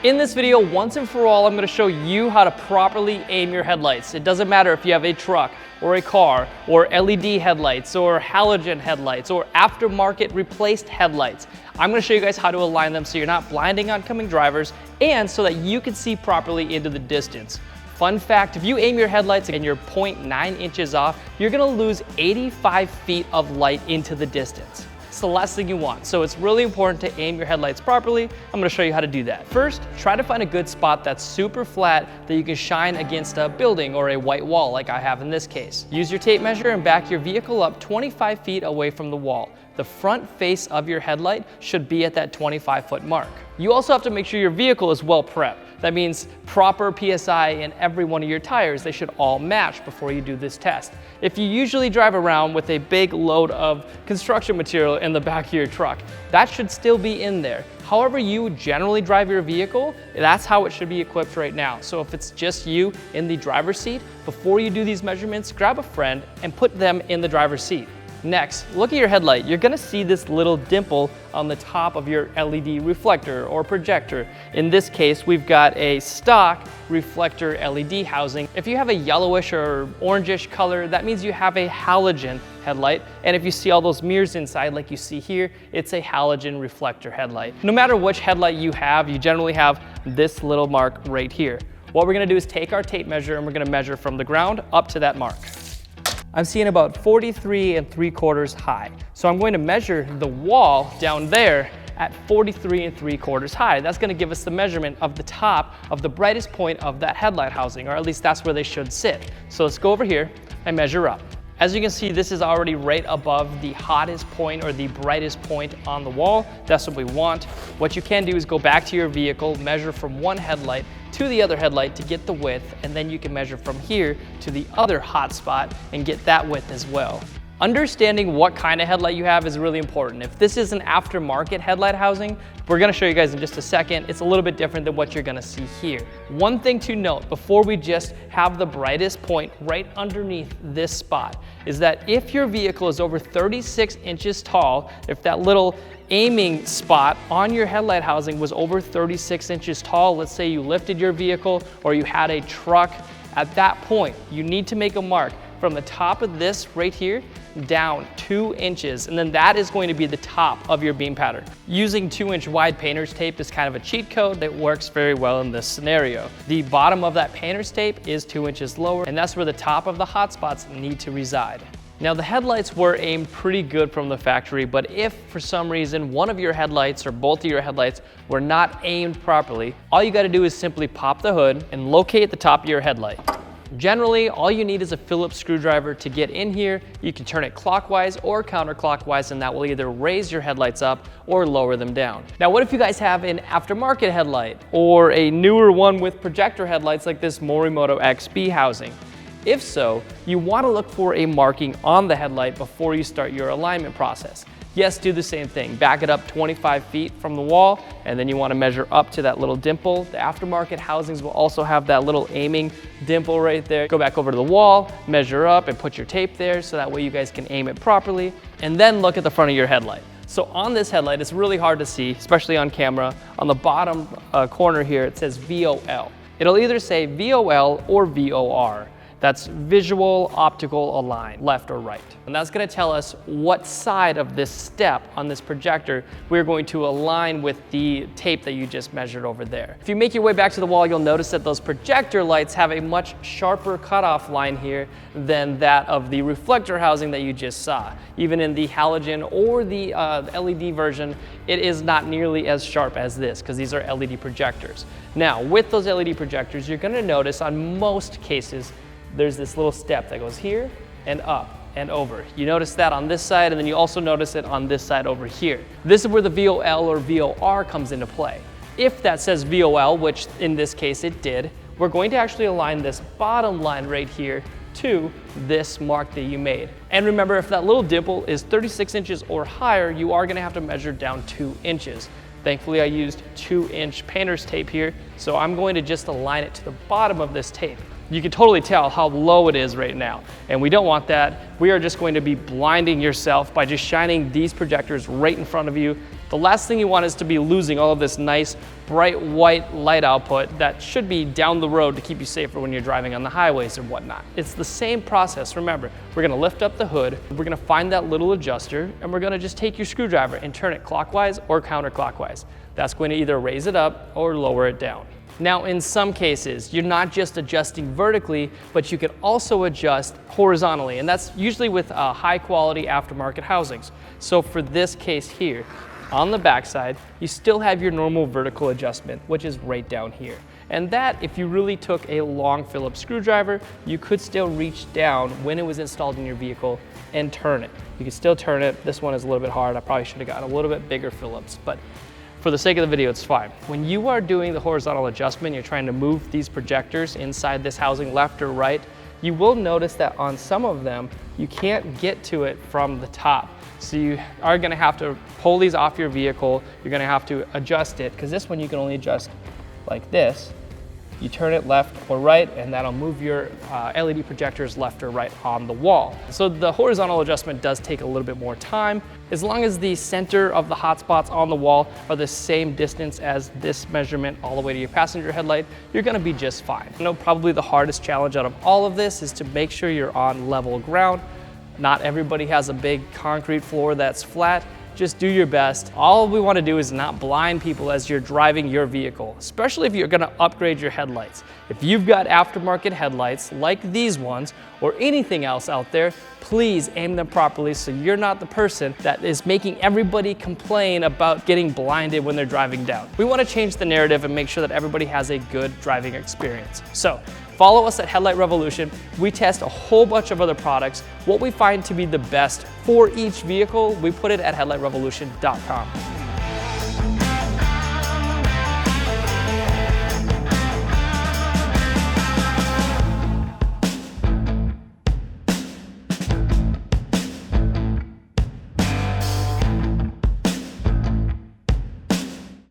In this video, once and for all, I'm going to show you how to properly aim your headlights. It doesn't matter if you have a truck or a car or LED headlights or halogen headlights or aftermarket replaced headlights. I'm going to show you guys how to align them so you're not blinding oncoming drivers and so that you can see properly into the distance. Fun fact, if you aim your headlights and you're 0.9 inches off, you're going to lose 85 feet of light into the distance. It's the last thing you want. So it's really important to aim your headlights properly. I'm gonna show you how to do that. First, try to find a good spot that's super flat that you can shine against a building or a white wall like I have in this case. Use your tape measure and back your vehicle up 25 feet away from the wall. The front face of your headlight should be at that 25-foot mark. You also have to make sure your vehicle is well prepped. That means proper PSI in every one of your tires. They should all match before you do this test. If you usually drive around with a big load of construction material in the back of your truck, that should still be in there. However you generally drive your vehicle, that's how it should be equipped right now. So if it's just you in the driver's seat, before you do these measurements, grab a friend and put them in the driver's seat. Next, look at your headlight. You're gonna see this little dimple on the top of your LED reflector or projector. In this case, we've got a stock reflector LED housing. If you have a yellowish or orangish color, that means you have a halogen headlight. And if you see all those mirrors inside, like you see here, it's a halogen reflector headlight. No matter which headlight you have, you generally have this little mark right here. What we're gonna do is take our tape measure and we're gonna measure from the ground up to that mark. I'm seeing about 43 3/4 high. So I'm going to measure the wall down there at 43 3/4 high. That's gonna give us the measurement of the top of the brightest point of that headlight housing, or at least that's where they should sit. So let's go over here and measure up. As you can see, this is already right above the hottest point or the brightest point on the wall. That's what we want. What you can do is go back to your vehicle, measure from one headlight to the other headlight to get the width, and then you can measure from here to the other hot spot and get that width as well. Understanding what kind of headlight you have is really important. If this is an aftermarket headlight housing, we're gonna show you guys in just a second, it's a little bit different than what you're gonna see here. One thing to note before we just have the brightest point right underneath this spot is that if your vehicle is over 36 inches tall, if that little aiming spot on your headlight housing was over 36 inches tall, let's say you lifted your vehicle or you had a truck, at that point, you need to make a mark from the top of this right here down 2 inches, and then that is going to be the top of your beam pattern. Using 2-inch wide painter's tape is kind of a cheat code that works very well in this scenario. The bottom of that painter's tape is 2 inches lower, and that's where the top of the hot spots need to reside. Now the headlights were aimed pretty good from the factory, but if for some reason one of your headlights or both of your headlights were not aimed properly, all you gotta do is simply pop the hood and locate the top of your headlight. Generally, all you need is a Phillips screwdriver to get in here. You can turn it clockwise or counterclockwise, and that will either raise your headlights up or lower them down. Now, what if you guys have an aftermarket headlight or a newer one with projector headlights like this Morimoto XB housing? If so, you want to look for a marking on the headlight before you start your alignment process. Yes, do the same thing. Back it up 25 feet from the wall, and then you want to measure up to that little dimple. The aftermarket housings will also have that little aiming dimple right there. Go back over to the wall, measure up, and put your tape there so that way you guys can aim it properly. And then look at the front of your headlight. So on this headlight, it's really hard to see, especially on camera. On the bottom corner here, it says VOL. It'll either say VOL or VOR. That's visual optical align, left or right. And that's gonna tell us what side of this step on this projector we're going to align with the tape that you just measured over there. If you make your way back to the wall, you'll notice that those projector lights have a much sharper cutoff line here than that of the reflector housing that you just saw. Even in the halogen or the LED version, it is not nearly as sharp as this because these are LED projectors. Now, with those LED projectors, you're gonna notice on most cases, there's this little step that goes here and up and over. You notice that on this side, and then you also notice it on this side over here. This is where the VOL or VOR comes into play. If that says VOL, which in this case it did, we're going to actually align this bottom line right here to this mark that you made. And remember, if that little dimple is 36 inches or higher, you are gonna have to measure down 2 inches. Thankfully, I used 2-inch painter's tape here, so I'm going to just align it to the bottom of this tape. You can totally tell how low it is right now, and we don't want that. We are just going to be blinding yourself by just shining these projectors right in front of you The last thing you want is to be losing all of this nice bright white light output that should be down the road to keep you safer when you're driving on the highways or whatnot. It's the same process. Remember, we're gonna lift up the hood, we're gonna find that little adjuster, and we're gonna just take your screwdriver and turn it clockwise or counterclockwise. That's going to either raise it up or lower it down. Now, in some cases, you're not just adjusting vertically, but you can also adjust horizontally, and that's usually with high quality aftermarket housings. So for this case here, on the backside, you still have your normal vertical adjustment, which is right down here. And that, if you really took a long Phillips screwdriver, you could still reach down when it was installed in your vehicle and turn it. You can still turn it. This one is a little bit hard. I probably should have gotten a little bit bigger Phillips, but for the sake of the video, it's fine. When you are doing the horizontal adjustment, you're trying to move these projectors inside this housing left or right, you will notice that on some of them, you can't get to it from the top. So you are gonna have to pull these off your vehicle. You're gonna have to adjust it, because this one you can only adjust like this. You turn it left or right, and that'll move your LED projectors left or right on the wall. So the horizontal adjustment does take a little bit more time. As long as the center of the hotspots on the wall are the same distance as this measurement all the way to your passenger headlight, you're gonna be just fine. I know probably the hardest challenge out of all of this is to make sure you're on level ground. Not everybody has a big concrete floor that's flat. Just do your best. All we want to do is not blind people as you're driving your vehicle, especially if you're going to upgrade your headlights. If you've got aftermarket headlights like these ones or anything else out there, please aim them properly so you're not the person that is making everybody complain about getting blinded when they're driving down. We want to change the narrative and make sure that everybody has a good driving experience. So follow us at Headlight Revolution. We test a whole bunch of other products. What we find to be the best for each vehicle, we put it at headlightrevolution.com.